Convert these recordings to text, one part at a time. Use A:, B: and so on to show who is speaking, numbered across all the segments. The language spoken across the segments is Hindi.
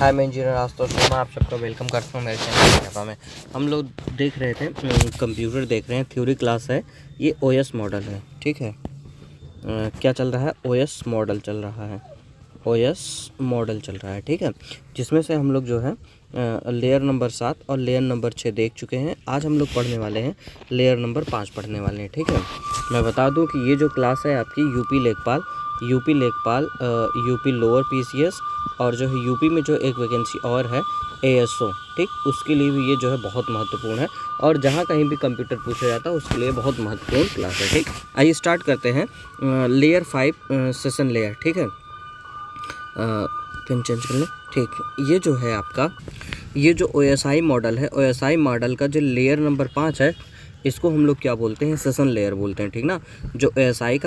A: हाय, मैं इंजीनियर आशुतोष शर्मा आप सबका वेलकम करता हूँ मेरे चैनल में। हम लोग देख रहे थे कंप्यूटर देख रहे हैं, थ्योरी क्लास है। ये ओएस मॉडल है, ठीक है। क्या चल रहा है? ओएस मॉडल चल रहा है, ओएस मॉडल चल रहा है, ठीक है। जिसमें से हम लोग जो है लेयर नंबर 7 और लेयर नंबर 6 देख चुके हैं। आज हम लोग पढ़ने वाले हैं लेयर नंबर 5 पढ़ने वाले हैं, ठीक है। मैं बता दूं कि ये जो क्लास है आपकी यूपी लेखपाल, यूपी लोअर पीसीएस और जो है यूपी में जो एक वैकेंसी और है एएसओ, ठीक, उसके लिए भी ये जो है बहुत महत्वपूर्ण है। और जहाँ कहीं भी कंप्यूटर पूछा जाता है उसके लिए बहुत महत्वपूर्ण क्लास है, ठीक। आइए स्टार्ट करते हैं। लेयर 5 सेशन लेयर, ठीक है। पिन चेंज कर लें, ठीक। ये जो है आपका, ये जो ओएसआई मॉडल है, ओएसआई मॉडल का जो लेयर नंबर 5 है, इसको हम लोग क्या बोलते हैं? सेशन लेयर बोलते हैं, ठीक ना। जो ओएसआई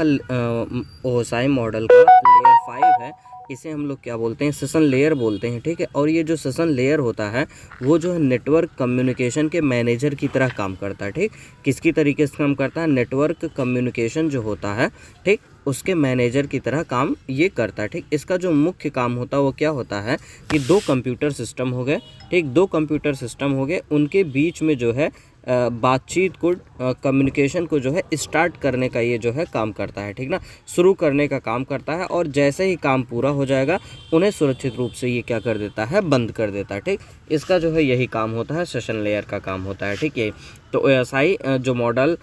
A: मॉडल का लेयर 5 है, इसे हम लोग क्या बोलते हैं? सेशन लेयर बोलते हैं, ठीक है। और ये जो सेशन लेयर होता है वो जो है नेटवर्क कम्युनिकेशन के मैनेजर की तरह काम करता है, ठीक। किसकी तरीके से काम करता है? नेटवर्क कम्युनिकेशन जो होता है, ठीक, उसके मैनेजर की तरह काम ये करता है, ठीक। इसका जो मुख्य काम होता है वो क्या होता है कि दो कंप्यूटर सिस्टम हो गए, ठीक, दो कंप्यूटर सिस्टम हो गए, उनके बीच में जो है बातचीत को, कम्युनिकेशन को जो है स्टार्ट करने का ये जो है काम करता है, ठीक ना। शुरू करने का काम करता है और जैसे ही काम पूरा हो जाएगा उन्हें सुरक्षित रूप से ये क्या कर देता है? बंद कर देता है, ठीक। इसका जो है यही काम होता है, सेशन लेयर का काम होता है, ठीक है। तो ओएसआई जो मॉडल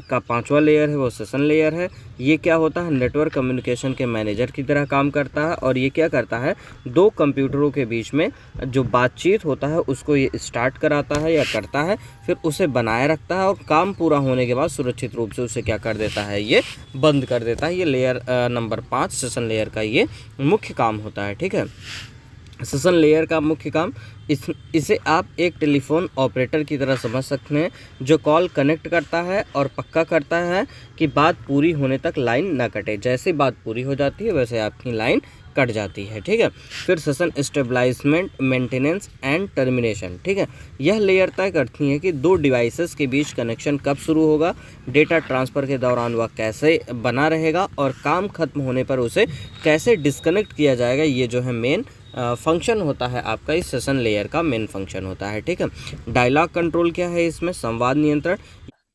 A: का 5वां लेयर है वो सेशन लेयर है। ये क्या होता है? नेटवर्क कम्युनिकेशन के मैनेजर की तरह काम करता है। और ये क्या करता है? दो कंप्यूटरों के बीच में जो बातचीत होता है उसको ये स्टार्ट कराता है या करता है, फिर उसे बनाए रखता है और काम पूरा होने के बाद सुरक्षित रूप से उसे क्या कर देता है? ये बंद कर देता है। ये लेयर नंबर 5 सेशन लेयर का ये मुख्य काम होता है, ठीक है। सेशन लेयर का मुख्य काम, इसे आप एक टेलीफोन ऑपरेटर की तरह समझ सकते हैं, जो कॉल कनेक्ट करता है और पक्का करता है कि बात पूरी होने तक लाइन ना कटे। जैसे बात पूरी हो जाती है वैसे आपकी लाइन कट जाती है, ठीक है। फिर session establishment, maintenance and termination, ठीक है। यह लेयर तय करती है कि दो डिवाइसेस के बीच कनेक्शन कब शुरू होगा, डेटा ट्रांसफ़र के दौरान वह कैसे बना रहेगा और काम खत्म होने पर उसे कैसे डिस्कनेक्ट किया जाएगा। ये जो है मेन फंक्शन होता है आपका, इस सेशन लेयर का मेन फंक्शन होता है, ठीक है। डायलॉग कंट्रोल क्या है? इसमें संवाद नियंत्रण।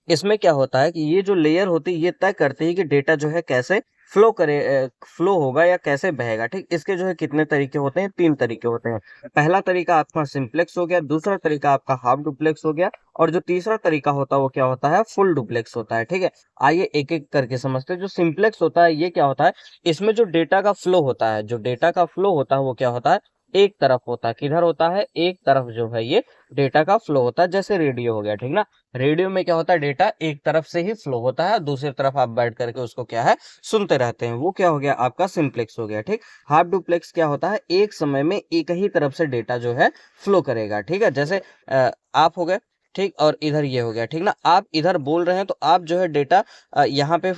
A: इसमें क्या होता है कि ये जो लेयर होती है ये तय करती है कि डेटा जो है कैसे फ्लो होगा या कैसे बहेगा, ठीक। इसके जो है कितने तरीके होते हैं? 3 तरीके होते हैं। पहला तरीका आपका सिंप्लेक्स हो गया, दूसरा तरीका आपका हाफ डुप्लेक्स हो गया, और जो तीसरा तरीका होता है वो क्या होता है? फुल डुप्लेक्स होता है, ठीक है। आइए एक एक करके समझते हैं। जो सिंप्लेक्स होता है ये क्या होता है? इसमें जो डेटा का फ्लो होता है, जो डेटा का फ्लो होता है वो क्या होता है? एक तरफ होता है। किधर होता है? एक तरफ जो है ये डेटा का फ्लो होता है। जैसे रेडियो हो गया, ठीक ना। रेडियो में क्या होता है? डेटा एक तरफ से ही फ्लो होता है, दूसरी तरफ आप बैठ करके उसको क्या है? सुनते रहते हैं। वो क्या हो गया? आपका सिंप्लेक्स हो गया, ठीक। हाफ डुप्लेक्स क्या होता है? एक समय में एक ही तरफ से डेटा जो है फ्लो करेगा, ठीक है। जैसे आप हो गए, ठीक, और इधर ये हो गया, ठीक ना। आप इधर बोल रहे हैं तो आप जो है डेटा यहाँ पे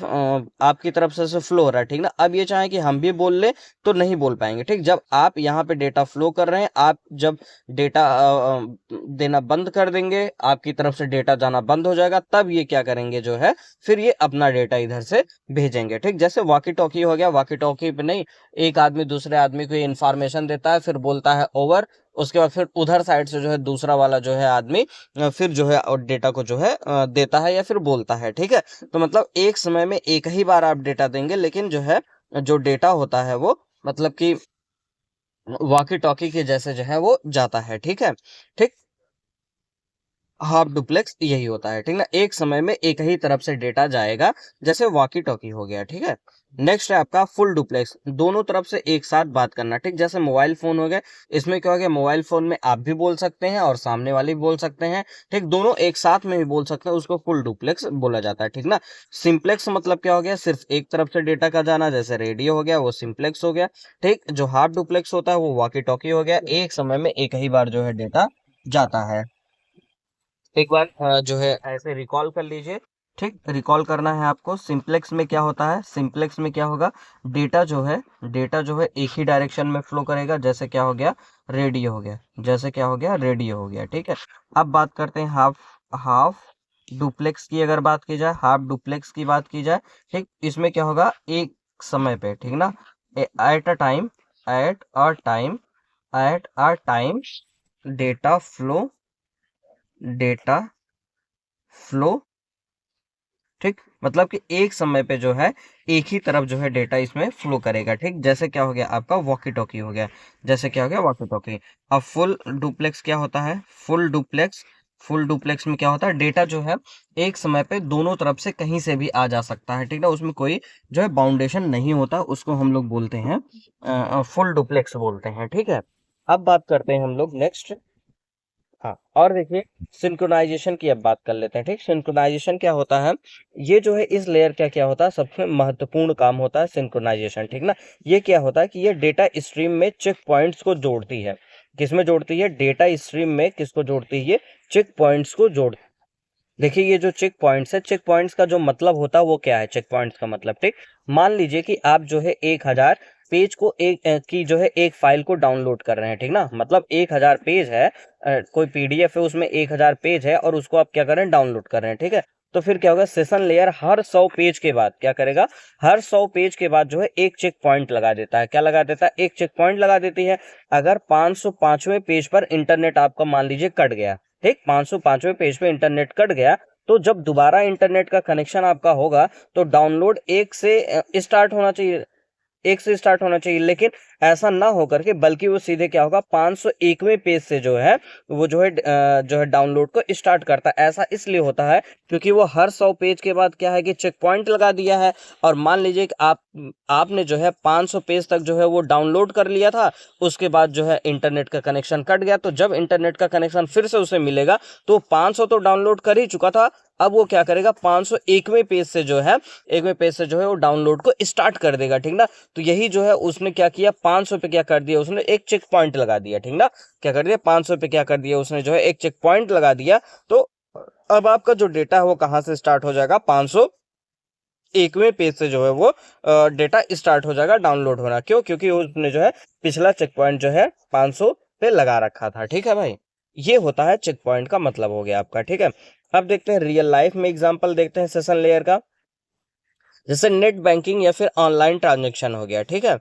A: आपकी तरफ से फ्लो हो रहा है, ठीक ना। अब ये चाहें कि हम भी बोल ले तो नहीं बोल पाएंगे, ठीक। जब आप यहाँ पे डेटा फ्लो कर रहे हैं, आप जब डेटा देना बंद कर देंगे, आपकी तरफ से डेटा जाना बंद हो जाएगा, तब ये क्या करेंगे जो है? फिर ये अपना डेटा इधर से भेजेंगे, ठीक। जैसे वॉकी टॉकी हो गया, वॉकी टॉकी पे नहीं, एक आदमी दूसरे आदमी को इन्फॉर्मेशन देता है, फिर बोलता है ओवर, उसके बाद फिर उधर साइड से जो है दूसरा वाला जो है आदमी फिर जो है और डेटा को जो है देता है या फिर बोलता है, ठीक है। तो मतलब एक समय में एक ही बार आप डेटा देंगे, लेकिन जो है जो डेटा होता है वो मतलब कि वॉकी टॉकी के जैसे जो है वो जाता है, ठीक है, ठीक। हाफ डुप्लेक्स यही होता है, ठीक ना। एक समय में एक ही तरफ से डेटा जाएगा, जैसे वॉकी टॉकी हो गया, ठीक है। नेक्स्ट है आपका फुल डुप्लेक्स, दोनों तरफ से एक साथ बात करना, ठीक। जैसे मोबाइल फोन हो गया, इसमें क्या हो गया? मोबाइल फोन में आप भी बोल सकते हैं और सामने वाले भी बोल सकते हैं, ठीक। दोनों एक साथ में भी बोल सकते हैं, उसको फुल डुप्लेक्स बोला जाता है, ठीक ना। सिंप्लेक्स मतलब क्या हो गया? सिर्फ एक तरफ से डेटा का जाना, जैसे रेडियो हो गया, वो सिंप्लेक्स हो गया, ठीक। जो हाफ डुप्लेक्स होता है वो वॉकी टॉकी हो गया, एक समय में एक ही बार जो है डेटा जाता है। एक बार जो है ऐसे रिकॉल कर लीजिए, ठीक। रिकॉल करना है आपको। सिंप्लेक्स में क्या होता है? सिंप्लेक्स में क्या होगा? डेटा जो है एक ही डायरेक्शन में फ्लो करेगा, जैसे क्या हो गया? रेडियो हो गया, जैसे क्या हो गया? रेडियो हो गया, ठीक है। अब बात करते हैं हाफ हाफ डुप्लेक्स की। अगर बात की जाए, हाफ डुप्लेक्स की बात की जाए, ठीक, इसमें क्या होगा? एक समय पे, ठीक ना, at a time at a time data flow, ठीक, मतलब कि एक समय पे जो है एक ही तरफ जो है डेटा इसमें फ्लो करेगा, ठीक। जैसे क्या हो गया आपका वॉकी टॉकी हो गया, जैसे क्या हो गया वॉकी टॉकी। अब फुल डुप्लेक्स क्या होता है, फुल डुप्लेक्स में क्या होता है, डेटा जो है एक समय पे दोनों तरफ से कहीं से भी आ जा सकता है, ठीक ना, उसमें कोई जो है बाउंडेशन नहीं होता, उसको हम लोग बोलते हैं फुल डुप्लेक्स बोलते हैं, ठीक है। अब बात करते हैं हम लोग नेक्स्ट। हाँ, और देखिए सिंक्रोनाइजेशन की अब बात कर लेते हैं, ठीक। सिंक्रोनाइजेशन क्या होता है, ये जो है इस लेयर का क्या होता है, सबसे महत्वपूर्ण काम होता है सिंक्रोनाइजेशन, ठीक ना। ये क्या होता है कि ये डेटा स्ट्रीम में चेक पॉइंट्स को जोड़ती है। किसमें जोड़ती है, डेटा स्ट्रीम में किसको जोड़ती है, चेक पॉइंट्स को जोड़। देखिए ये जो चेक पॉइंट्स है, चेक पॉइंट्स का जो मतलब होता है वो क्या है, चेक पॉइंट्स का मतलब, ठीक। मान लीजिए कि आप जो है 1000 पेज को की जो है एक फाइल को डाउनलोड कर रहे हैं, ठीक ना, मतलब 1000 पेज है, कोई पीडीएफ है उसमें 1000 पेज है और उसको आप क्या कर रहे हैं, डाउनलोड कर रहे हैं, ठीक है। तो फिर क्या होगा, सेशन लेयर हर 100 पेज के बाद क्या करेगा, हर 100 पेज के बाद जो है एक चेक पॉइंट लगा देता है। क्या लगा देता है, एक चेक पॉइंट लगा देती है। अगर 505वें पेज पर इंटरनेट आपका मान लीजिए कट गया, ठीक, 505वें पेज पे इंटरनेट कट गया, तो जब दोबारा इंटरनेट का कनेक्शन आपका होगा तो डाउनलोड एक से स्टार्ट होना चाहिए, लेकिन ऐसा ना हो करके बल्कि वो सीधे क्या होगा 501वें पेज से जो है वो जो है डाउनलोड को स्टार्ट करता है। ऐसा इसलिए होता है क्योंकि वो हर 100 पेज के बाद क्या है कि चेक पॉइंट लगा दिया है, और मान लीजिए कि आपने जो है 500 पेज तक जो है वो डाउनलोड कर लिया था, उसके बाद जो है इंटरनेट का कनेक्शन कट गया, तो जब इंटरनेट का कनेक्शन फिर से उसे मिलेगा तो 500 तो डाउनलोड कर ही चुका था, अब वो क्या करेगा 501वें पेज से जो है वो डाउनलोड को स्टार्ट कर देगा, ठीक ना। तो यही जो है उसने क्या किया, 500 पे क्या कर दिया, उसने एक चेक पॉइंट लगा दिया, ठीक ना। क्या कर दिया, 500 पे क्या कर दिया उसने, जो है एक चेक पॉइंट लगा दिया। तो अब आपका जो डेटा है वो कहाँ से स्टार्ट हो जाएगा, 501वें पेज से जो है वो डेटा स्टार्ट हो जाएगा डाउनलोड होना। क्यों, क्योंकि उसने जो है पिछला चेक पॉइंट जो है 500 पे लगा रखा था, ठीक है भाई। ये होता है चेक पॉइंट का मतलब हो गया आपका, ठीक है। अब देखते हैं रियल लाइफ में एग्जांपल देखते हैं सेशन लेयर का। जैसे नेट बैंकिंग या फिर ऑनलाइन ट्रांजेक्शन हो गया, ठीक है।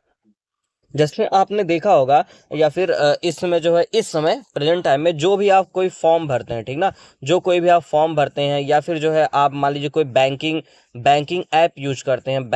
A: जैसे आपने देखा होगा या फिर इस समय जो है, इस समय प्रेजेंट टाइम में जो भी आप कोई फॉर्म भरते हैं, ठीक ना, जो कोई भी आप फॉर्म भरते हैं या फिर जो है आप मान लीजिए कोई बैंकिंग ऐप यूज करते हैं,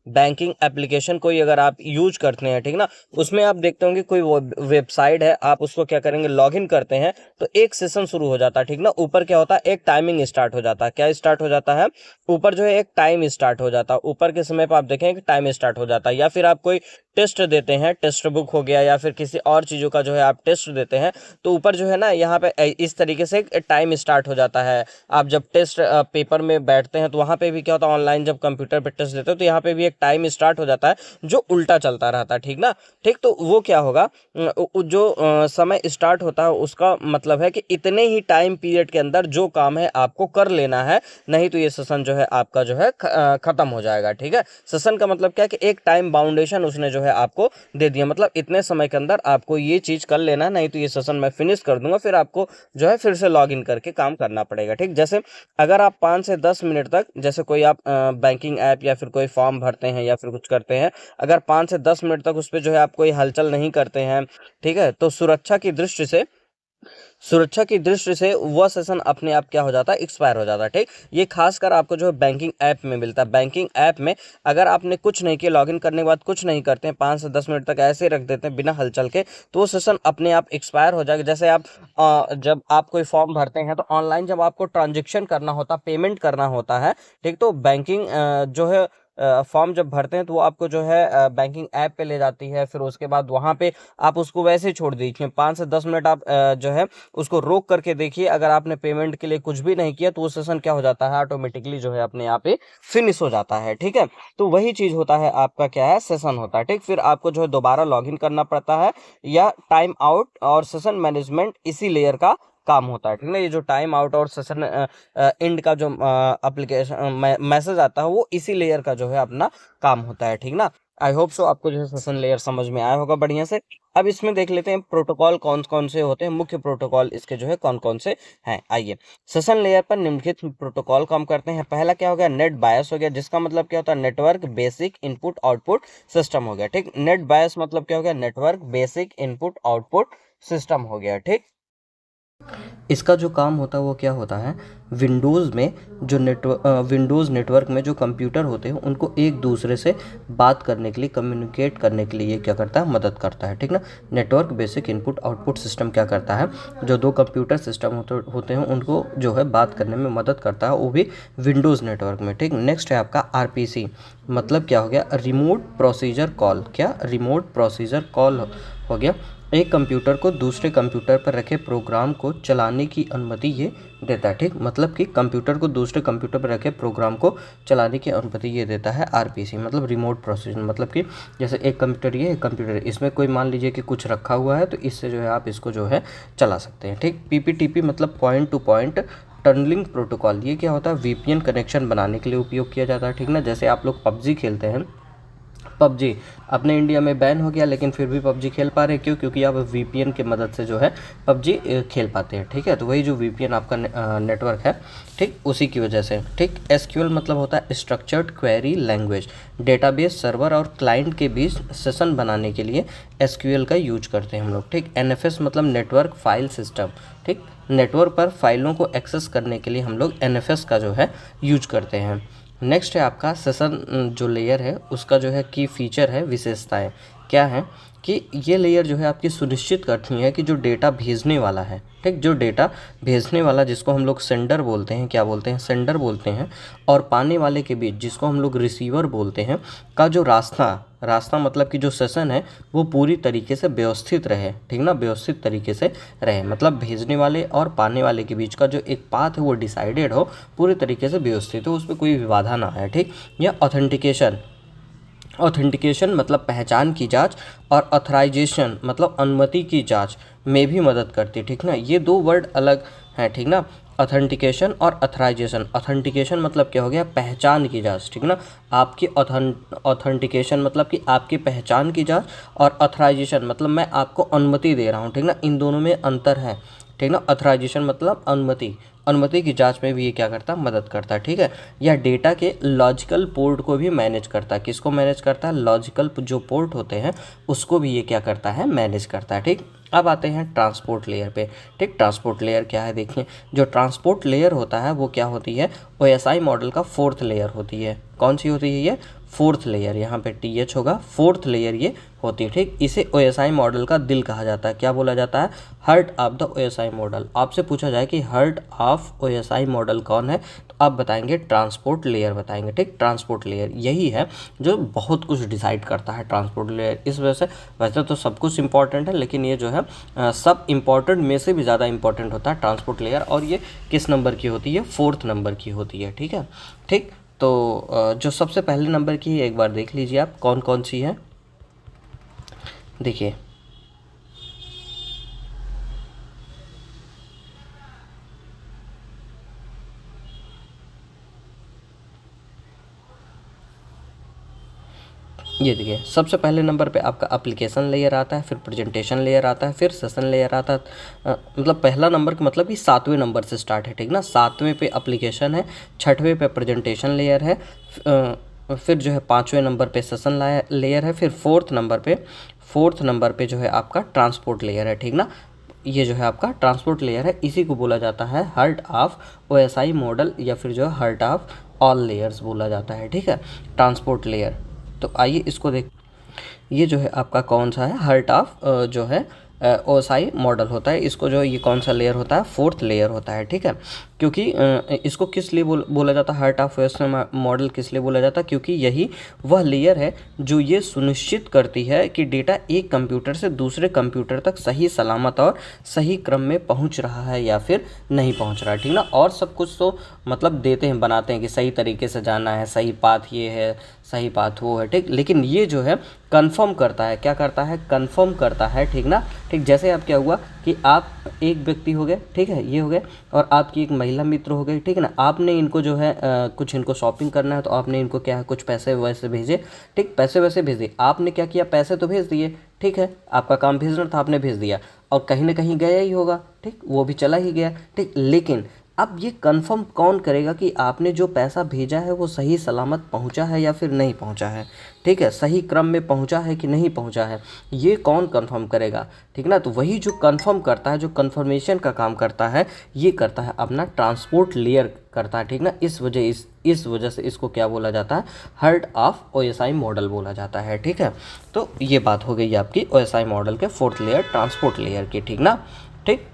A: बैंकिंग एप्लीकेशन कोई अगर आप यूज करते हैं, ठीक ना, उसमें आप देखते होंगे कोई वेबसाइट है, आप उसको क्या करेंगे, लॉगिन करते हैं तो एक सेशन शुरू हो जाता है, ठीक ना। ऊपर क्या होता है, एक टाइमिंग स्टार्ट हो जाता है। क्या स्टार्ट हो जाता है, ऊपर जो है एक टाइम स्टार्ट हो जाता है, ऊपर के समय पर आप देखें कि टाइम स्टार्ट हो जाता है। या फिर आप कोई टेस्ट देते हैं, टेक्स्ट बुक हो गया या फिर किसी और चीज़ों का जो है आप टेस्ट देते हैं, तो ऊपर जो है ना यहाँ पे इस तरीके से टाइम स्टार्ट हो जाता है। आप जब टेस्ट पेपर में बैठते हैं तो वहाँ पे भी क्या होता है, ऑनलाइन जब कंप्यूटर पे टेस्ट देते हो तो यहाँ पे भी एक टाइम स्टार्ट हो जाता है जो उल्टा चलता रहता है, ठीक ना। ठीक, तो वो क्या होगा, जो समय स्टार्ट होता है उसका मतलब है कि इतने ही टाइम पीरियड के अंदर जो काम है आपको कर लेना है, नहीं तो ये सेशन जो है आपका जो है खत्म हो जाएगा, ठीक है। सेशन का मतलब क्या है कि एक टाइम बाउंडेशन उसने जो है आपको दे दिया, मतलब इतने समय के अंदर आपको ये चीज कर लेना है, नहीं तो ये सेशन मैं फिनिश कर दूंगा, फिर आपको जो है फिर से लॉग इन करके काम करना पड़ेगा, ठीक। जैसे अगर आप 5 से 10 मिनट तक, जैसे कोई आप बैंकिंग ऐप या फिर कोई फॉर्म भरते हैं या फिर कुछ करते हैं, अगर 5 से 10 मिनट तक उस पर जो है आप कोई हलचल नहीं करते हैं, ठीक है, तो सुरक्षा की दृष्टि से वह सेशन अपने आप क्या हो जाता है, एक्सपायर हो जाता है, ठीक। ये खासकर आपको जो है बैंकिंग ऐप में मिलता है। बैंकिंग ऐप में अगर आपने कुछ नहीं किया, लॉगिन करने के बाद कुछ नहीं करते हैं, 5 से 10 मिनट तक ऐसे ही रख देते हैं बिना हलचल के, तो वो सेशन अपने आप एक्सपायर हो जाएगा। जैसे आप जब आप कोई फॉर्म भरते हैं तो ऑनलाइन जब आपको ट्रांजेक्शन करना होता है, पेमेंट करना होता है, ठीक, तो बैंकिंग जो है फॉर्म जब भरते हैं तो वो आपको जो है बैंकिंग ऐप पे ले जाती है, फिर उसके बाद वहाँ पे आप उसको वैसे ही छोड़ दीजिए, 5 से 10 मिनट आप जो है उसको रोक करके देखिए, अगर आपने पेमेंट के लिए कुछ भी नहीं किया तो वो सेशन क्या हो जाता है, ऑटोमेटिकली जो है अपने आप ही फिनिश हो जाता है, ठीक है। तो वही चीज होता है आपका क्या है, सेशन होता है, ठीक। फिर आपको जो है दोबारा लॉगिन करना पड़ता है, या टाइम आउट और सेशन मैनेजमेंट इसी लेयर का काम होता है, ठीक ना। ये जो टाइम आउट और सेशन एंड का जो एप्लीकेशन मैसेज आता है वो इसी लेयर का जो है अपना काम होता है, ठीक ना। आई होप सो आपको जो है सेशन लेयर समझ में आया होगा बढ़िया से। अब इसमें देख लेते हैं प्रोटोकॉल कौन कौन से होते हैं, मुख्य प्रोटोकॉल इसके जो है कौन कौन से हैं। आइए, सेशन लेयर पर निम्नलिखित प्रोटोकॉल काम करते हैं। पहला क्या हो गया, नेट बायस हो गया, जिसका मतलब क्या होता है, network basic input output system हो गया। ठीक, नेट बायस मतलब क्या हो गया, network basic input output system हो गया। ठीक, इसका जो काम होता है वो क्या होता है, विंडोज़ में जो विंडोज़ नेटवर्क में जो कंप्यूटर होते हैं उनको एक दूसरे से बात करने के लिए, कम्युनिकेट करने के लिए ये क्या करता है, मदद करता है। ठीक ना, network basic input output system क्या करता है, जो दो कंप्यूटर सिस्टम होते हैं उनको जो है बात करने में मदद करता है, वो भी विंडोज़ नेटवर्क में। ठीक, नेक्स्ट है आपका RPC, मतलब क्या हो गया, रिमोट प्रोसीजर कॉल। क्या, रिमोट प्रोसीजर कॉल हो गया। एक कंप्यूटर को दूसरे कंप्यूटर पर रखे प्रोग्राम को चलाने की अनुमति ये देता है। ठीक, मतलब कि कंप्यूटर को दूसरे कंप्यूटर पर रखे प्रोग्राम को चलाने की अनुमति ये देता है RPC, मतलब रिमोट प्रोसीजर। मतलब कि जैसे एक कंप्यूटर ये, एक कंप्यूटर इसमें कोई मान लीजिए कि कुछ रखा हुआ है, तो इससे जो है आप इसको जो है चला सकते हैं। ठीक, PPTP मतलब point to point tunnelling protocol, ये क्या होता है, VPN कनेक्शन बनाने के लिए उपयोग किया जाता है। ठीक ना, जैसे आप लोग PUBG खेलते हैं, PUBG अपने इंडिया में बैन हो गया, लेकिन फिर भी PUBG खेल पा रहे हैं। क्यों? क्योंकि आप VPN की मदद से जो है PUBG खेल पाते हैं। ठीक है, तो वही जो VPN आपका नेटवर्क है, ठीक, उसी की वजह से। ठीक, SQL मतलब होता है structured query language, database server और क्लाइंट के बीच सेशन बनाने के लिए SQL का यूज करते हैं हम लोग। ठीक, NFS मतलब नेटवर्क फाइल सिस्टम। ठीक, नेटवर्क पर फाइलों को एक्सेस करने के लिए हम लोग NFS का जो है यूज करते हैं। नेक्स्ट है आपका सेशन जो लेयर है उसका जो है की फीचर है, विशेषताएं क्या है कि ये लेयर जो है आपकी सुनिश्चित करती है कि जो डेटा भेजने वाला है, ठीक, जो डेटा भेजने वाला जिसको हम लोग सेंडर बोलते हैं, क्या बोलते हैं, सेंडर बोलते हैं, और पाने वाले के बीच जिसको हम लोग रिसीवर बोलते हैं, का जो रास्ता मतलब कि जो सेशन है वो पूरी तरीके से व्यवस्थित रहे। ठीक ना, व्यवस्थित तरीके से रहे, मतलब भेजने वाले और पाने वाले के बीच का जो एक पाथ है वो डिसाइडेड हो, पूरी तरीके से व्यवस्थित हो, उस पर कोई विवादा ना आए। ठीक, या ऑथेंटिकेशन मतलब पहचान की जांच, और ऑथराइजेशन मतलब अनुमति की जांच में भी मदद करती है। ठीक ना, ये दो वर्ड अलग हैं। ठीक ना, ऑथेंटिकेशन और ऑथराइजेशन। ऑथेंटिकेशन मतलब क्या हो गया, पहचान की जांच। ठीक ना, आपकी ऑथेंटिकेशन मतलब कि आपकी पहचान की जांच, और ऑथराइजेशन मतलब मैं आपको अनुमति दे रहा हूँ। ठीक ना, इन दोनों में अंतर है। ठीक ना, ऑथराइजेशन मतलब अनुमति की जांच में भी ये क्या करता है, मदद करता है। ठीक है, यह डेटा के लॉजिकल पोर्ट को भी मैनेज करता है। किसको मैनेज करता है, लॉजिकल जो पोर्ट होते हैं उसको भी ये क्या करता है, मैनेज करता है। ठीक, अब आते हैं ट्रांसपोर्ट लेयर पे। ठीक, ट्रांसपोर्ट लेयर क्या है, देखिए, जो ट्रांसपोर्ट लेयर होता है वो क्या होती है, OSI मॉडल का फोर्थ लेयर होती है। कौन सी होती है ये, फोर्थ लेयर, यहाँ पे TH होगा, फोर्थ लेयर ये होती है। ठीक, इसे OSI मॉडल का दिल कहा जाता है। क्या बोला जाता है, heart of the OSI model. आपसे पूछा जाए कि हार्ट ऑफ OSI मॉडल कौन है, तो आप बताएंगे ट्रांसपोर्ट लेयर बताएंगे। ठीक, ट्रांसपोर्ट लेयर यही है जो बहुत कुछ डिसाइड करता है, ट्रांसपोर्ट लेयर। इस वजह से वैसे तो सब कुछ इंपॉर्टेंट है, लेकिन ये जो है सब इंपॉर्टेंट में से भी ज़्यादा इंपॉर्टेंट होता है ट्रांसपोर्ट लेयर, और ये किस नंबर की होती है, फोर्थ नंबर की होती है। ठीक है, ठीक, तो जो सबसे पहले नंबर की है एक बार देख लीजिए आप कौन कौन सी है। देखिए, ये देखिए, सबसे पहले नंबर पे आपका एप्लीकेशन लेयर आता है, फिर प्रेजेंटेशन लेयर आता है, फिर सेशन लेयर आता है। मतलब पहला नंबर का मतलब कि 7वें नंबर से स्टार्ट है। ठीक ना, 7वें पे एप्लीकेशन है, 6वें पे प्रेजेंटेशन लेयर है, फिर जो है 5वें नंबर पे सेशन लेयर है, फिर फोर्थ नंबर पे जो है आपका ट्रांसपोर्ट लेयर है। ठीक ना, ये जो है आपका ट्रांसपोर्ट लेयर है, इसी को बोला जाता है हार्ट ऑफ OSI मॉडल, या फिर जो है हार्ट ऑफ ऑल लेयर्स बोला जाता है। ठीक है, ट्रांसपोर्ट लेयर। तो आइए इसको देख, ये जो है आपका कौन सा है, हार्ट ऑफ जो है OSI मॉडल होता है। इसको जो ये कौन सा लेयर होता है, फोर्थ लेयर होता है। ठीक है, क्योंकि इसको किस लिए बोला जाता है, हार्ट ऑफ OSI मॉडल किस लिए बोला जाता है, क्योंकि यही वह लेयर है जो ये सुनिश्चित करती है कि डेटा एक कंप्यूटर से दूसरे कंप्यूटर तक सही सलामत और सही क्रम में पहुंच रहा है या फिर नहीं पहुंच रहा है। ठीक ना, और सब कुछ तो मतलब देते हैं, बनाते हैं कि सही तरीके से जाना है, सही पाथ ये है, सही पाथ वो है। ठीक, लेकिन ये जो है कंफर्म करता है, क्या करता है, कंफर्म करता है। ठीक ना, ठीक, जैसे अब क्या हुआ कि आप एक व्यक्ति हो गए, ठीक है, ये हो गए, और आपकी एक महिला मित्र हो गई। ठीक है ना, आपने इनको जो है कुछ इनको शॉपिंग करना है, तो आपने इनको क्या है, कुछ पैसे वैसे भेजे। ठीक, पैसे वैसे भेज दिए, आपने क्या किया, पैसे तो भेज दिए, ठीक है, आपका काम भेजना था, आपने भेज दिया और कहीं ना कहीं गया ही होगा, ठीक, वो भी चला ही गया, ठीक। लेकिन अब ये कंफर्म कौन करेगा कि आपने जो पैसा भेजा है वो सही सलामत पहुंचा है या फिर नहीं पहुंचा है, ठीक है, सही क्रम में पहुंचा है कि नहीं पहुंचा है, ये कौन कंफर्म करेगा, ठीक ना। तो वही जो कंफर्म करता है, जो कंफर्मेशन का काम करता है, ये करता है अपना ट्रांसपोर्ट लेयर करता है, ठीक ना। इस वजह से इसको क्या बोला जाता है, हार्ट ऑफ OSI मॉडल बोला जाता है, ठीक है। तो ये बात हो गई आपकी OSI मॉडल के फोर्थ लेयर, ट्रांसपोर्ट लेयर की, ठीक ना, ठीक।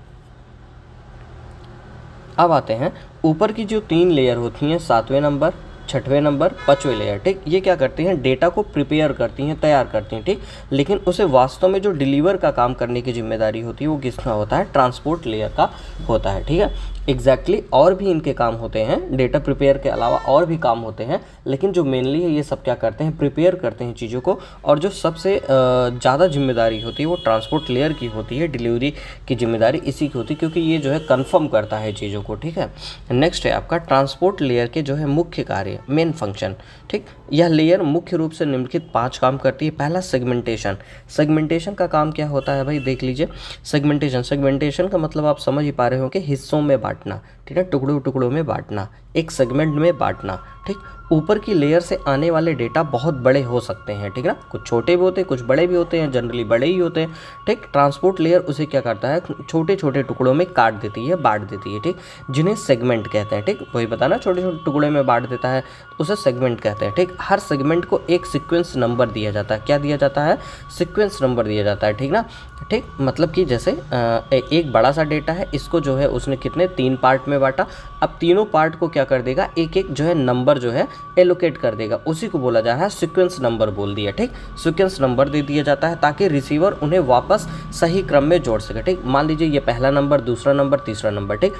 A: अब आते हैं ऊपर की जो 3 लेयर होती हैं, 7वें नंबर, 6वें नंबर, 5वें लेयर, ठीक, ये क्या करती हैं, डेटा को प्रिपेयर करती हैं, तैयार करती हैं, ठीक। लेकिन उसे वास्तव में जो डिलीवर का काम करने की जिम्मेदारी होती है वो किसका होता है, ट्रांसपोर्ट लेयर का होता है, ठीक है। एग्जैक्टली और भी इनके काम होते हैं, डेटा प्रिपेयर के अलावा और भी काम होते हैं, लेकिन जो मेनली है ये सब क्या करते हैं, प्रिपेयर करते हैं चीज़ों को, और जो सबसे ज़्यादा जिम्मेदारी होती है वो ट्रांसपोर्ट लेयर की होती है, डिलीवरी की जिम्मेदारी इसी की होती है, क्योंकि ये जो है कंफर्म करता है चीज़ों को, ठीक है। नेक्स्ट है आपका ट्रांसपोर्ट लेयर के जो है मुख्य कार्य, मेन फंक्शन, ठीक। यह लेयर मुख्य रूप से निम्नलिखित 5 काम करती है। पहला सेगमेंटेशन। सेगमेंटेशन का काम क्या होता है भाई, देख लीजिए। सेगमेंटेशन का मतलब आप समझ ही पा रहे हो कि हिस्सों में बांटना, ठीक है, टुकड़ों टुकड़ों में बांटना, एक सेगमेंट में बांटना, ठीक। ऊपर की लेयर से आने वाले डेटा बहुत बड़े हो सकते हैं, ठीक ना, कुछ छोटे भी होते हैं, कुछ बड़े भी होते हैं, जनरली बड़े ही होते हैं, ठीक। ट्रांसपोर्ट लेयर उसे क्या करता है, छोटे छोटे टुकड़ों में काट देती है, बांट देती है, ठीक, जिन्हें सेगमेंट कहते हैं, ठीक। वही बताना, छोटे छोटे टुकड़े में बांट देता है, उसे सेगमेंट कहते हैं, ठीक। हर सेगमेंट को एक सीक्वेंस नंबर दिया जाता है। क्या दिया जाता है, सीक्वेंस नंबर दिया जाता है, ठीक ना, ठीक। मतलब कि जैसे एक बड़ा सा डेटा है, इसको जो है उसने कितने 3 पार्ट में बांटा। अब तीनों पार्ट को क्या कर देगा, एक एक जो है नंबर जो है एलोकेट कर देगा, उसी को बोला जा रहा है सीक्वेंस नंबर बोल दिया, ठीक। सीक्वेंस नंबर दे दिया जाता है ताकि रिसीवर उन्हें वापस सही क्रम में जोड़ सके, ठीक। मान लीजिए ये पहला नंबर, दूसरा नंबर, तीसरा नंबर, ठीक।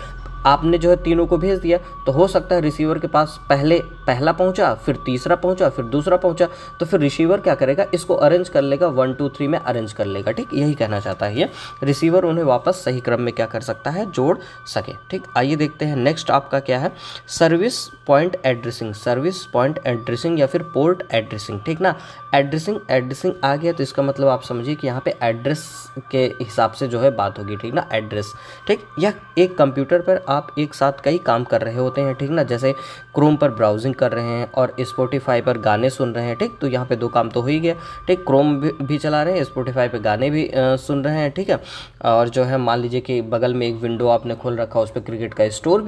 A: आपने जो है तीनों को भेज दिया, तो हो सकता है रिसीवर के पास पहला पहुंचा, फिर तीसरा पहुंचा, फिर दूसरा पहुंचा, तो फिर रिसीवर क्या करेगा, इसको अरेंज कर लेगा, 1 2 3 में अरेंज कर लेगा, ठीक। यही कहना चाहता है ये, रिसीवर उन्हें वापस सही क्रम में क्या कर सकता है, जोड़ सके, ठीक। आइए देखते हैं नेक्स्ट आपका क्या है, service point addressing. Service point addressing या फिर पोर्ट एड्रेसिंग, ठीक ना। एड्रेसिंग आ गया तो इसका मतलब आप समझिए कि यहाँ पे एड्रेस के हिसाब से जो है बात होगी, ठीक ना, एड्रेस, ठीक। या एक कंप्यूटर पर आप एक साथ कई काम कर रहे होते हैं, ठीक ना, जैसे क्रोम पर ब्राउजिंग कर रहे हैं और स्पॉटिफाई पर गाने सुन रहे हैं, ठीक। तो यहाँ पे 2 काम तो हो ही गया, ठीक। क्रोम भी चला रहे हैं, स्पॉटिफाई पे गाने भी सुन रहे हैं, ठीक है। और जो है मान लीजिए कि बगल में एक विंडो आपने खोल रखा, उस पर क्रिकेट का स्कोर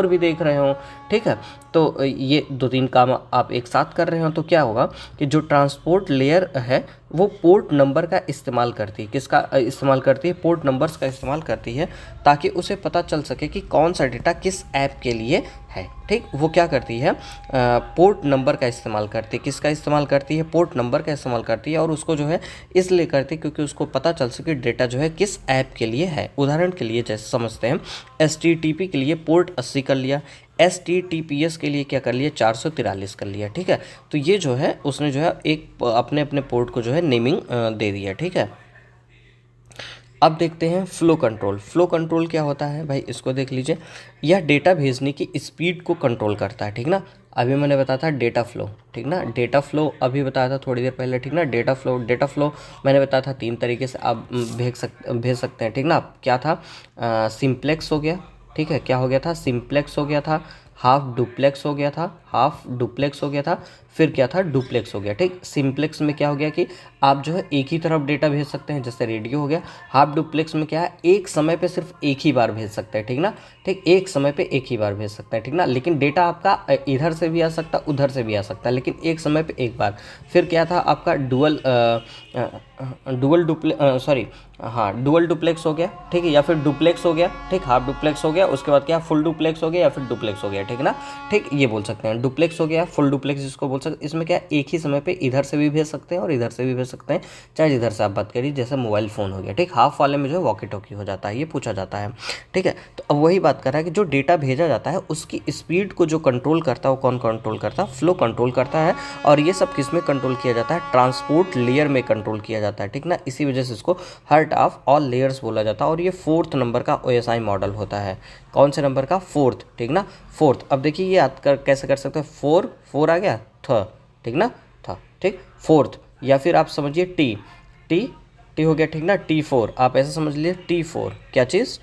A: भी देख रहे हो, ठीक है। तो ये 2-3 काम आप एक साथ कर रहे हो, तो क्या होगा कि जो ट्रांसपोर्ट लेयर है वो पोर्ट नंबर का इस्तेमाल करती है। किसका इस्तेमाल करती है, पोर्ट नंबर्स का इस्तेमाल करती है, ताकि उसे पता चल सके कि कौन सा डेटा किस ऐप के लिए है, ठीक। वो क्या करती है, पोर्ट नंबर का इस्तेमाल करती है। किसका इस्तेमाल करती है, पोर्ट नंबर का इस्तेमाल करती है, और उसको जो है इसलिए करती है क्योंकि उसको पता चल सके डेटा जो है किस ऐप के लिए है। उदाहरण के लिए जैसे समझते हैं, HTTP के लिए पोर्ट 80 कर लिया, HTTPS के लिए क्या कर लिया, 443 कर लिया, ठीक है। तो ये जो है उसने जो है एक अपने अपने पोर्ट को जो है नेमिंग दे दिया, ठीक है। अब देखते हैं फ्लो कंट्रोल। फ्लो कंट्रोल क्या होता है भाई, इसको देख लीजिए। यह डेटा भेजने की स्पीड को कंट्रोल करता है, ठीक ना। अभी मैंने बताया था डेटा फ्लो, ठीक ना, डेटा फ्लो अभी बताया था थोड़ी देर पहले, ठीक ना। डेटा फ्लो मैंने बताया था 3 तरीके से आप भेज सकते हैं, ठीक ना। क्या था, सिंप्लेक्स हो गया, ठीक है। क्या हो गया था, सिंप्लेक्स हो गया था, हाफ डुप्लेक्स हो गया था, फिर क्या था, डुप्लेक्स हो गया, ठीक। सिंप्लेक्स में क्या हो गया कि आप जो है एक ही तरफ डेटा भेज सकते हैं, जैसे रेडियो हो गया। हाफ डुप्लेक्स में क्या है, एक समय पे सिर्फ एक ही बार भेज सकते हैं, ठीक ना, ठीक। एक समय पे एक ही बार भेज सकते हैं, ठीक ना। लेकिन डेटा आपका इधर से भी आ सकता है, उधर से भी आ सकता है, लेकिन एक समय पे एक बार। फिर क्या था आपका डुअल डुप्लेक्स हो गया, ठीक है, या फिर डुप्लेक्स हो गया, ठीक। हाफ डुप्लेक्स हो गया, उसके बाद क्या, फुल डुप्लेक्स हो गया या फिर डुप्लेक्स हो गया, ठीक ना, ठीक। ये बोल सकते हैं डुप्लेक्स हो गया, फुल डुप्लेक्स जिसको बोल सकते हैं। इसमें क्या, एक ही समय पे इधर से भी भेज सकते हैं और इधर से भी भेज सकते हैं, चाहे जिधर से आप बात करिए, जैसे मोबाइल फ़ोन हो गया, ठीक। हाफ वाले में जो है वॉकी टॉकी हो जाता है, ये पूछा जाता है, ठीक है। तो अब वही बात कर रहा है कि जो डेटा भेजा जाता है उसकी स्पीड को जो कंट्रोल करता है वो कौन कंट्रोल करता है, फ्लो कंट्रोल करता है। और ये सब किस में कंट्रोल किया जाता है, ट्रांसपोर्ट लेयर में कंट्रोल किया जाता है, ठीक ना। इसी वजह से इसको हार्ट ऑफ ऑल लेयर्स बोला जाता है। और ये 4th नंबर का OSI मॉडल होता है। कौन से नंबर का, 4th, ठीक ना, 4th। अब देखिए ये याद कैसे कर सकते हैं, 4 आ गया, ठीक ना, था, ठीक। 4th या फिर आप समझिए टी टी टी हो गया, ठीक ना, T4 आप ऐसे समझ लीजिए, T4 क्या चीज़,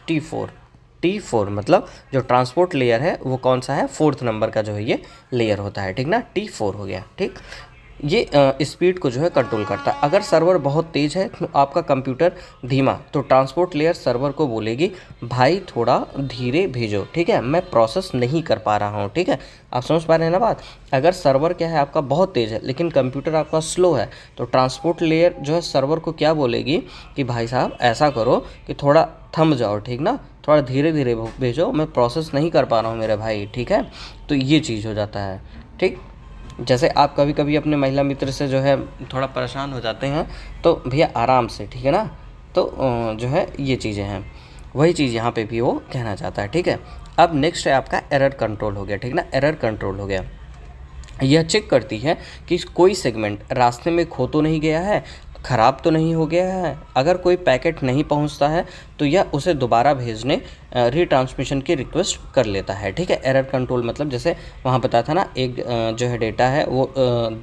A: T4 मतलब जो ट्रांसपोर्ट लेयर है वो कौन सा है, 4th नंबर का जो है ये लेयर होता है, ठीक ना, T4 हो गया, ठीक। ये स्पीड को जो है कंट्रोल करता है। अगर सर्वर बहुत तेज़ है तो आपका कंप्यूटर धीमा, तो ट्रांसपोर्ट लेयर सर्वर को बोलेगी भाई थोड़ा धीरे भेजो, ठीक है, मैं प्रोसेस नहीं कर पा रहा हूँ, ठीक है। आप समझ पा रहे हैं ना बात। अगर सर्वर क्या है आपका बहुत तेज़ है लेकिन कंप्यूटर आपका स्लो है, तो ट्रांसपोर्ट लेयर जो है सर्वर को क्या बोलेगी कि भाई साहब ऐसा करो कि थोड़ा थम जाओ, ठीक ना, थोड़ा धीरे धीरे भेजो, मैं प्रोसेस नहीं कर पा रहा हूँ मेरे भाई, ठीक है। तो ये चीज़ हो जाता है, ठीक। जैसे आप कभी कभी अपने महिला मित्र से जो है थोड़ा परेशान हो जाते हैं, तो भैया आराम से, ठीक है ना, तो जो है ये चीज़ें हैं, वही चीज़ यहाँ पे भी वो कहना चाहता है, ठीक है। अब नेक्स्ट है आपका एरर कंट्रोल हो गया, ठीक ना, एरर कंट्रोल हो गया। यह चेक करती है कि कोई सेगमेंट रास्ते में खो तो नहीं गया है, ख़राब तो नहीं हो गया है। अगर कोई पैकेट नहीं पहुंचता है तो यह उसे दोबारा भेजने रीट्रांसमिशन की रिक्वेस्ट कर लेता है, ठीक है। एरर कंट्रोल मतलब जैसे वहाँ बताया था ना, एक जो है डेटा है वो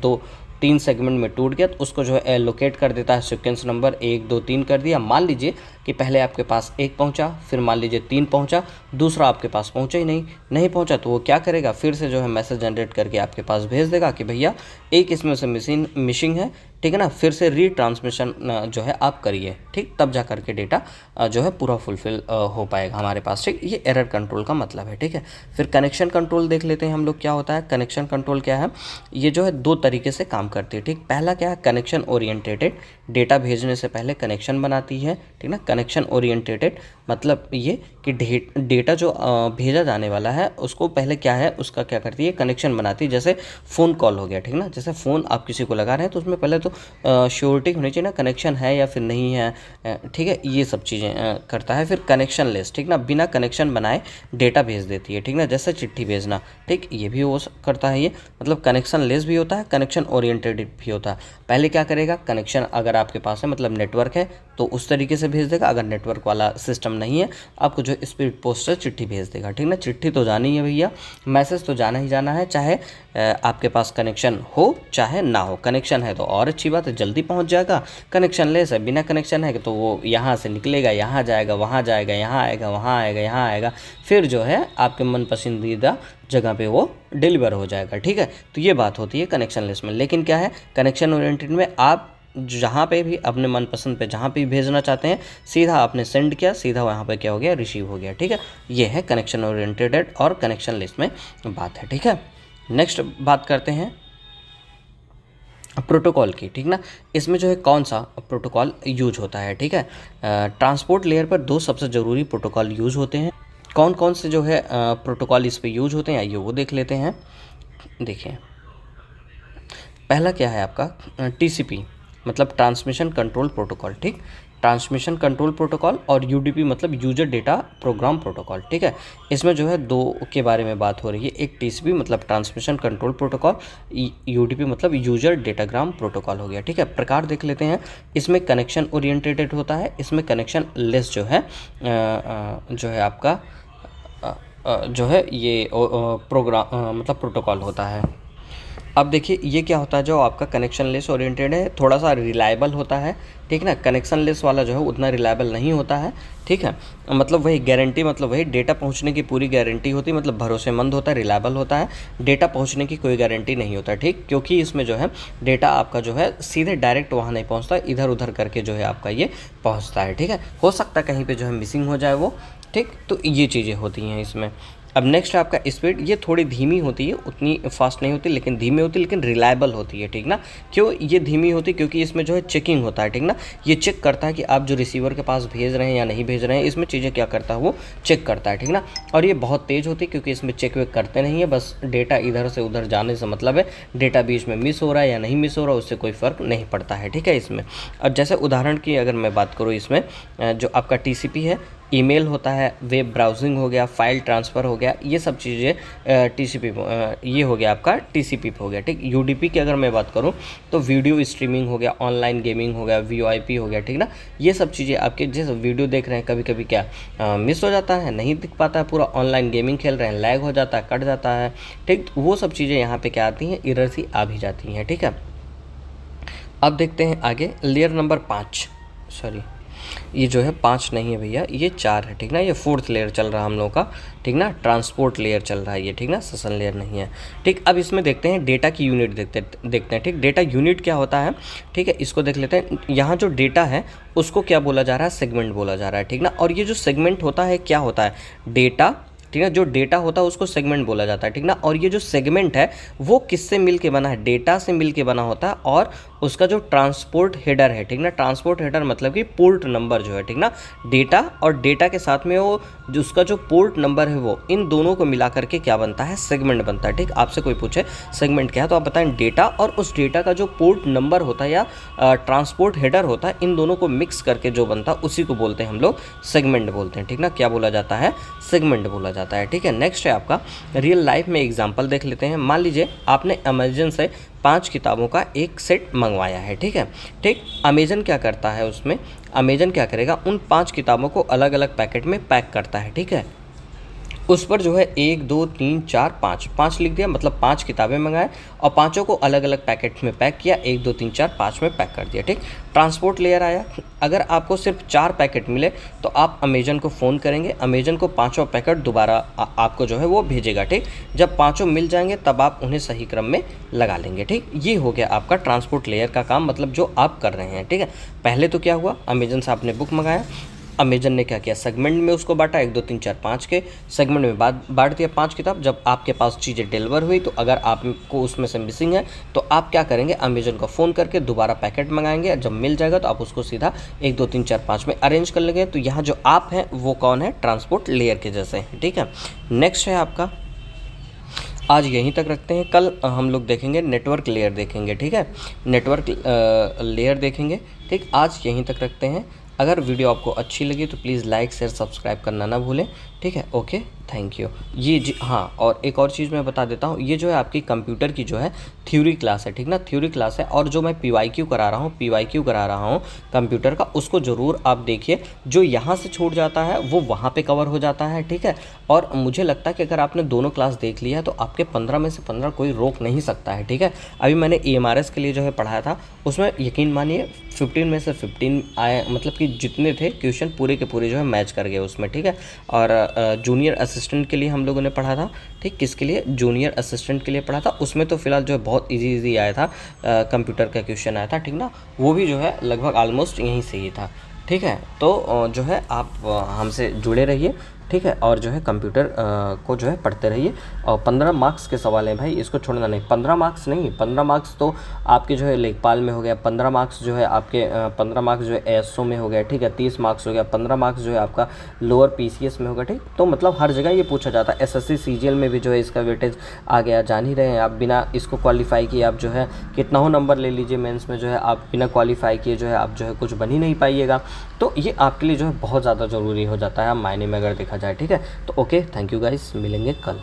A: 2-3 सेगमेंट में टूट गया, तो उसको जो है एलोकेट कर देता है, सीक्वेंस नंबर 1 2 3 कर दिया। मान लीजिए कि पहले आपके पास 1 पहुंचा, फिर मान लीजिए 3 पहुंचा, दूसरा आपके पास पहुंचा ही नहीं पहुंचा, तो वो क्या करेगा, फिर से जो है मैसेज जनरेट करके आपके पास भेज देगा कि भैया एक इसमें से मिसिंग है, ठीक है ना, फिर से रीट्रांसमिशन जो है आप करिए, ठीक, तब जा करके डेटा जो है पूरा फुलफिल हो पाएगा हमारे पास, ठीक। ये एरर कंट्रोल का मतलब है, ठीक है। फिर कनेक्शन कंट्रोल देख लेते हैं हम लोग क्या होता है। कनेक्शन कंट्रोल क्या है, ये जो है 2 तरीके से काम करती है, ठीक। पहला क्या है, कनेक्शन ओरिएंटेटेड, डेटा भेजने से पहले कनेक्शन बनाती है, ठीक ना। कनेक्शन ओरिएंटेटेड मतलब ये कि डेटा जो भेजा जाने वाला है उसको पहले क्या है, उसका क्या करती है, कनेक्शन बनाती है। जैसे फ़ोन कॉल हो गया, ठीक ना, जैसे फ़ोन आप किसी को लगा रहे हैं तो उसमें पहले तो श्योरिटी होनी चाहिए ना, कनेक्शन है या फिर नहीं है, ठीक है, ये सब चीज़ें करता है। फिर कनेक्शन लेस, ठीक ना, बिना कनेक्शन बनाए डेटा भेज देती है, ठीक ना, जैसे चिट्ठी भेजना, ठीक, ये भी वो करता है। ये मतलब कनेक्शन लेस भी होता है, कनेक्शन ओरिएंटेड भी होता है। पहले क्या करेगा, कनेक्शन अगर आपके पास है मतलब नेटवर्क है तो उस तरीके से भेज देगा, अगर नेटवर्क वाला सिस्टम नहीं है आपको जो स्पीड पोस्ट से चिट्ठी भेज देगा, ठीक ना। चिट्ठी तो जानी है भैया, मैसेज तो जाना ही जाना है, चाहे आपके पास कनेक्शन हो चाहे ना हो। कनेक्शन है तो और अच्छी बात है, जल्दी पहुंच जाएगा। कनेक्शन लेस है, बिना कनेक्शन है तो वो यहाँ से निकलेगा, यहाँ जाएगा, वहाँ जाएगा, यहाँ आएगा, वहाँ आएगा, यहाँ आएगा, फिर जो है आपके मन पसंदीदा जगह पे वो डिलीवर हो जाएगा, ठीक है। तो ये बात होती है कनेक्शन लेस में। लेकिन क्या है, कनेक्शन ओरिएंटेड में आप जहाँ पे भी अपने मनपसंद पे जहाँ पे भी भेजना चाहते हैं, सीधा आपने सेंड किया, सीधा वहाँ पे क्या हो गया, रिसीव हो गया, ठीक है। ये है कनेक्शन ओरिएंटेड और कनेक्शन लेस में बात है, ठीक है। नेक्स्ट बात करते हैं प्रोटोकॉल की, ठीक ना। इसमें जो है कौन सा प्रोटोकॉल यूज होता है, ठीक है। ट्रांसपोर्ट लेयर पर 2 सबसे ज़रूरी प्रोटोकॉल यूज होते हैं। कौन कौन से जो है प्रोटोकॉल इस पे यूज होते हैं, आइए वो देख लेते हैं। देखिए पहला क्या है आपका, TCP मतलब ट्रांसमिशन कंट्रोल प्रोटोकॉल, ठीक, ट्रांसमिशन कंट्रोल प्रोटोकॉल, और UDP मतलब यूजर डेटा प्रोग्राम प्रोटोकॉल, ठीक है। इसमें जो है 2 के बारे में बात हो रही है। एक TCP मतलब ट्रांसमिशन कंट्रोल प्रोटोकॉल, UDP मतलब यूजर डेटाग्राम प्रोटोकॉल हो गया, ठीक है। प्रकार देख लेते हैं। इसमें कनेक्शन ओरिएंटेड होता है, इसमें कनेक्शन लेस जो है आपका जो है ये प्रोग्राम मतलब प्रोटोकॉल होता है। अब देखिए ये क्या होता है, जो आपका कनेक्शन लेस ओरिएंटेड है थोड़ा सा रिलायबल होता है, ठीक ना। कनेक्शन लेस वाला जो है उतना रिलायबल नहीं होता है, ठीक है। मतलब वही गारंटी, मतलब वही डेटा पहुंचने की पूरी गारंटी होती है, मतलब भरोसेमंद होता है, रिलायबल होता है। डेटा पहुंचने की कोई गारंटी नहीं होता, ठीक, क्योंकि इसमें जो है डेटा आपका जो है सीधे डायरेक्ट वहाँ नहीं पहुँचता, इधर उधर करके जो है आपका ये पहुँचता है, ठीक है। हो सकता है कहीं पर जो है मिसिंग हो जाए वो, ठीक। तो ये चीज़ें होती हैं इसमें। अब नेक्स्ट आपका स्पीड, ये थोड़ी धीमी होती है, उतनी फास्ट नहीं होती, लेकिन धीमी होती है, लेकिन रिलायबल होती है, ठीक ना। क्यों ये धीमी होती है, क्योंकि इसमें जो है चेकिंग होता है, ठीक ना। ये चेक करता है कि आप जो रिसीवर के पास भेज रहे हैं या नहीं भेज रहे हैं, इसमें चीज़ें क्या करता है वो चेक करता है, ठीक ना। और ये बहुत तेज़ होती है क्योंकि इसमें चेक वेक करते नहीं है, बस डेटा इधर से उधर जाने से मतलब है, डेटा बीच में मिस हो रहा है या नहीं मिस हो रहा है उससे कोई फ़र्क नहीं पड़ता है, ठीक है इसमें। अब जैसे उदाहरण की अगर मैं बात करूँ, इसमें जो आपका TCP है, ईमेल होता है, वेब ब्राउजिंग हो गया, फाइल ट्रांसफ़र हो गया, ये सब चीज़ें TCP ये हो गया आपका TCP हो गया, ठीक। UDP की अगर मैं बात करूँ तो वीडियो स्ट्रीमिंग हो गया, ऑनलाइन गेमिंग हो गया, VoIP हो गया, ठीक ना। ये सब चीज़ें आपके जैसे वीडियो देख रहे हैं, कभी कभी क्या मिस हो जाता है, नहीं दिख पाता है पूरा, ऑनलाइन गेमिंग खेल रहे हैं, लैग हो जाता है, कट जाता है, ठीक। वो सब चीज़ें यहाँ पर क्या आती हैं, एरर सी आ भी जाती हैं, ठीक है। अब देखते हैं आगे लेयर नंबर 5, सॉरी ये जो है 5 नहीं है भैया, ये 4 है, ठीक ना। ये 4th लेयर चल रहा है हम लोग का, ठीक ना। ट्रांसपोर्ट लेयर चल रहा है ये, ठीक ना, सेशन लेयर नहीं है, ठीक। अब इसमें देखते हैं डेटा की यूनिट देखते हैं, ठीक। डेटा यूनिट क्या होता है, ठीक है, इसको देख लेते हैं। यहाँ जो डेटा है उसको क्या बोला जा रहा है, सेगमेंट बोला जा रहा है, ठीक ना। और ये जो सेगमेंट होता है क्या होता है, डेटा, ठीक है, जो डेटा होता है उसको सेगमेंट बोला जाता है, ठीक ना। और ये जो सेगमेंट है वो किससे मिल के बना है, डेटा से मिल के बना होता है। और उसका जो ट्रांसपोर्ट हेडर है, ठीक ना, ट्रांसपोर्ट हेडर मतलब कि पोर्ट नंबर जो है, ठीक ना। डेटा और डेटा के साथ में वो जो उसका जो पोर्ट नंबर है वो, इन दोनों को मिला करके क्या बनता है, सेगमेंट बनता है, ठीक। आपसे कोई पूछे सेगमेंट क्या है तो आप बताएं डेटा और उस डेटा का जो पोर्ट नंबर होता है या ट्रांसपोर्ट हेडर होता है, इन दोनों को मिक्स करके जो बनता है उसी को बोलते हैं हम लोग सेगमेंट बोलते हैं, ठीक ना। क्या बोला जाता है, सेगमेंट बोला जाता है, ठीक है। नेक्स्ट है आपका रियल लाइफ में एग्जांपल देख लेते हैं। मान लीजिए आपने अमेजन से 5 किताबों का एक सेट मंगवाया है, ठीक है, ठीक। अमेजन क्या करता है, उसमें अमेजन क्या करेगा, उन 5 किताबों को अलग अलग पैकेट में पैक करता है, ठीक है। उस पर जो है 1 2 3 4 5 लिख दिया, मतलब 5 किताबें मंगाए और पाँचों को अलग अलग पैकेट में पैक किया, 1 2 3 4 5 में पैक कर दिया, ठीक। ट्रांसपोर्ट लेयर आया, अगर आपको सिर्फ 4 पैकेट मिले तो आप अमेजन को फ़ोन करेंगे, अमेजन को 5वां पैकेट दोबारा आपको जो है वो भेजेगा, ठीक। जब 5 मिल जाएंगे तब आप उन्हें सही क्रम में लगा लेंगे, ठीक। ये हो गया आपका ट्रांसपोर्ट लेयर का काम, मतलब जो आप कर रहे हैं, ठीक है। पहले तो क्या हुआ, अमेजन से आपने बुक मंगाया, अमेजन ने क्या किया, सेगमेंट में उसको बांटा, 1 2 3 4 5 के सेगमेंट में बांट दिया 5 किताब। जब आपके पास चीज़ें डिलीवर हुई तो अगर आपको उसमें से मिसिंग है तो आप क्या करेंगे, अमेजन को फ़ोन करके दोबारा पैकेट मंगाएंगे, जब मिल जाएगा तो आप उसको सीधा 1 2 3 4 5 में अरेंज कर लेंगे। तो यहाँ जो आप हैं वो कौन है, ट्रांसपोर्ट लेयर के जैसे हैं, ठीक है। नेक्स्ट है आपका, आज यहीं तक रखते हैं, कल हम लोग देखेंगे नेटवर्क लेयर देखेंगे, ठीक है, नेटवर्क लेयर देखेंगे, ठीक। आज यहीं तक रखते हैं। अगर वीडियो आपको अच्छी लगी तो प्लीज़ लाइक शेयर सब्सक्राइब करना ना भूलें, ठीक है। Okay, thank you. ये जी हाँ, और एक और चीज़ मैं बता देता हूँ, ये जो है आपकी कंप्यूटर की जो है थ्योरी क्लास है, ठीक ना, थ्योरी क्लास है। और जो मैं PYQ करा रहा हूँ कंप्यूटर का, उसको ज़रूर आप देखिए। जो यहाँ से छूट जाता है वो वहाँ पे कवर हो जाता है, ठीक है। और मुझे लगता है कि अगर आपने दोनों क्लास देख लिया है तो आपके 15 में से 15 कोई रोक नहीं सकता है, ठीक है। अभी मैंने EMRS के लिए जो है पढ़ाया था, उसमें यकीन मानिए 15 में से 15 आए, मतलब कि जितने थे क्वेश्चन पूरे के पूरे जो है मैच कर गए उसमें, ठीक है। और जूनियर असिस्टेंट के लिए हम लोगों ने पढ़ा था, ठीक। किसके लिए, जूनियर असिस्टेंट के लिए पढ़ा था। उसमें तो फिलहाल जो है बहुत इजी आया था, कंप्यूटर का क्वेश्चन आया था, ठीक ना। वो भी जो है लगभग ऑलमोस्ट यहीं से ही था, ठीक है। तो जो है आप हमसे जुड़े रहिए, ठीक है। और जो है कंप्यूटर को जो है पढ़ते रहिए। और 15 मार्क्स के सवाल हैं भाई, इसको छोड़ना नहीं। 15 मार्क्स नहीं, 15 मार्क्स तो आपके जो है लेखपाल में हो गया, 15 मार्क्स जो है आपके 15 मार्क्स जो है ASO में हो गया, ठीक है। 30 मार्क्स हो गया, 15 मार्क्स जो है आपका लोअर PCS में होगा, ठीक। तो मतलब हर जगह ये पूछा जाता है। SSC CGL में भी जो है इसका वेटेज आ गया, जान ही रहे हैं आप। बिना इसको क्वालिफाई किए आप जो है कितना हो नंबर ले लीजिए मेंस में, जो है आप बिना क्वालिफाई किए जो है आप जो है कुछ बन ही नहीं पाइएगा। तो ये आपके लिए जो है बहुत ज़्यादा ज़रूरी हो जाता है मायने में अगर देखा जाए, ठीक है। तो ओके, थैंक यू गाइस, मिलेंगे कल।